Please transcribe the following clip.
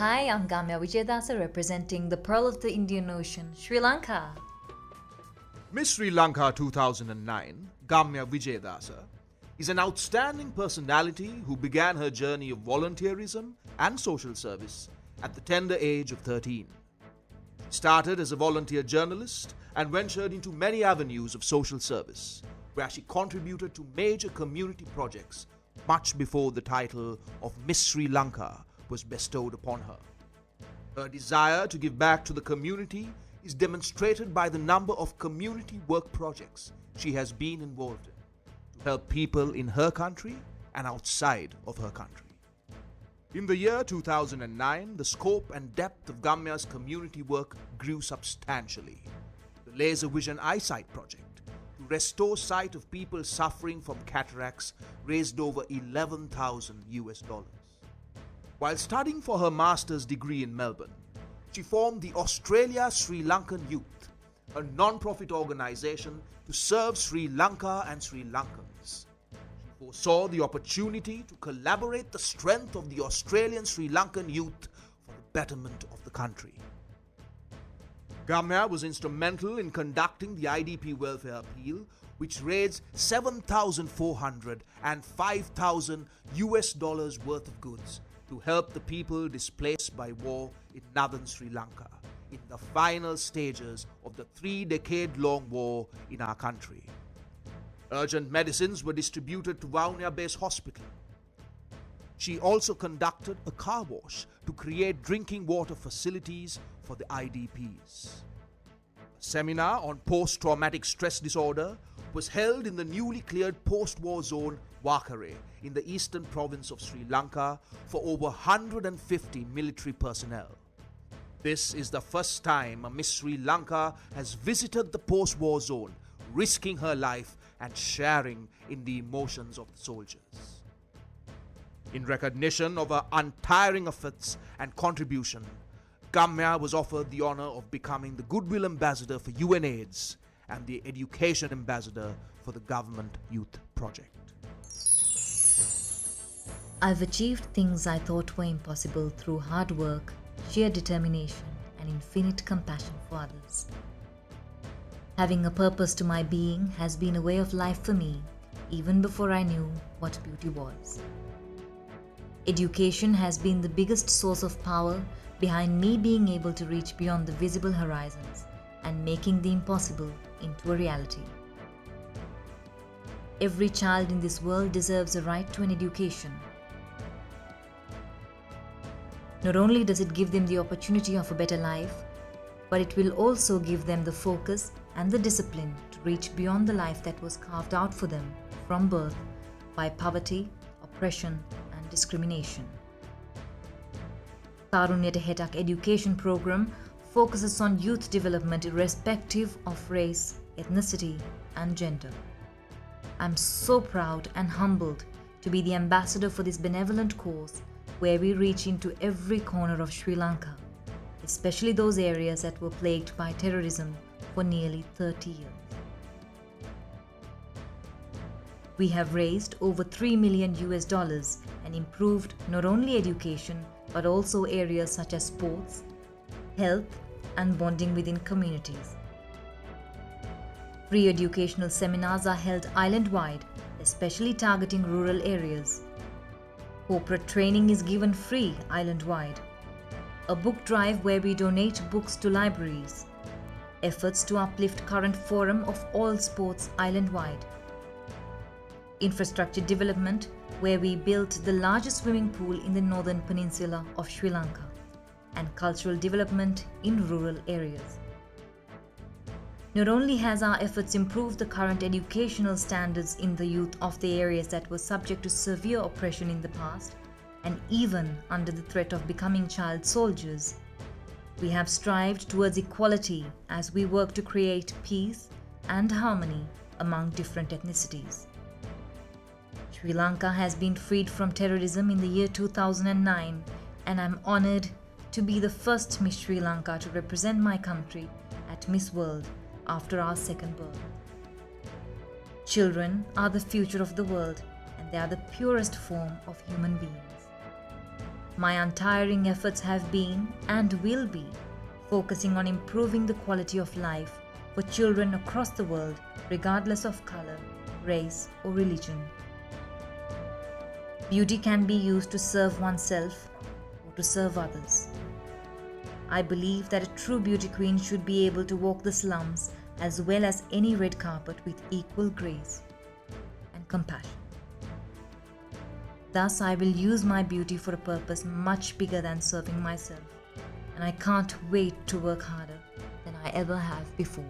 Hi, I'm MW2009 representing the Pearl of the Indian Ocean, Sri Lanka. Miss Sri Lanka 2009, MW2009, is an outstanding personality who began her journey of volunteerism and social service at the tender age of 13. She started as a volunteer journalist and ventured into many avenues of social service, where she contributed to major community projects much before the title of Miss Sri Lanka was bestowed upon her. Her desire to give back to the community is demonstrated by the number of community work projects she has been involved in to help people in her country and outside of her country. In the year 2009, the scope and depth of Gamya's community work grew substantially. The Laser Vision Eyesight Project to restore sight of people suffering from cataracts raised over $11,000. While studying for her master's degree in Melbourne, she formed the Australia Sri Lankan Youth, a non-profit organization to serve Sri Lanka and Sri Lankans. She foresaw the opportunity to collaborate the strength of the Australian Sri Lankan youth for the betterment of the country. Gamya was instrumental in conducting the IDP welfare appeal, which raised $7,400 and $5,000 worth of goods to help the people displaced by war in northern Sri Lanka in the final stages of the 3-decade-long war in our country. Urgent medicines were distributed to Vaunia Base Hospital. She also conducted a car wash to create drinking water facilities for the IDPs. A seminar on post-traumatic stress disorder was held in the newly cleared post-war zone Wakare in the eastern province of Sri Lanka for over 150 military personnel. This is the first time a Miss Sri Lanka has visited the post-war zone, risking her life and sharing in the emotions of the soldiers. In recognition of her untiring efforts and contribution, Gamya was offered the honor of becoming the Goodwill Ambassador for UNAIDS and the Education Ambassador for the Government Youth Project. I've achieved things I thought were impossible through hard work, sheer determination, and infinite compassion for others. Having a purpose to my being has been a way of life for me, even before I knew what beauty was. Education has been the biggest source of power behind me being able to reach beyond the visible horizons and making the impossible into a reality. Every child in this world deserves a right to an education. Not only does it give them the opportunity of a better life, but it will also give them the focus and the discipline to reach beyond the life that was carved out for them from birth by poverty, oppression, and discrimination. Karunyata Hetak education program focuses on youth development irrespective of race, ethnicity, and gender. I'm so proud and humbled to be the ambassador for this benevolent cause where we reach into every corner of Sri Lanka, especially those areas that were plagued by terrorism for nearly 30 years. We have raised over $3 million and improved not only education but also areas such as sports, health, and bonding within communities. Free educational seminars are held island-wide, especially targeting rural areas. Corporate training is given free island-wide. A book drive where we donate books to libraries. Efforts to uplift current forum of all sports island-wide. Infrastructure development where we built the largest swimming pool in the northern peninsula of Sri Lanka. And cultural development in rural areas. Not only has our efforts improved the current educational standards in the youth of the areas that were subject to severe oppression in the past, and even under the threat of becoming child soldiers, we have strived towards equality as we work to create peace and harmony among different ethnicities. Sri Lanka has been freed from terrorism in the year 2009, and I'm honored to be the first Miss Sri Lanka to represent my country at Miss World after our second birth. Children are the future of the world, and they are the purest form of human beings. My untiring efforts have been and will be focusing on improving the quality of life for children across the world, regardless of color, race, or religion. Beauty can be used to serve oneself or to serve others. I believe that a true beauty queen should be able to walk the slums as well as any red carpet with equal grace and compassion. Thus, I will use my beauty for a purpose much bigger than serving myself, and I can't wait to work harder than I ever have before.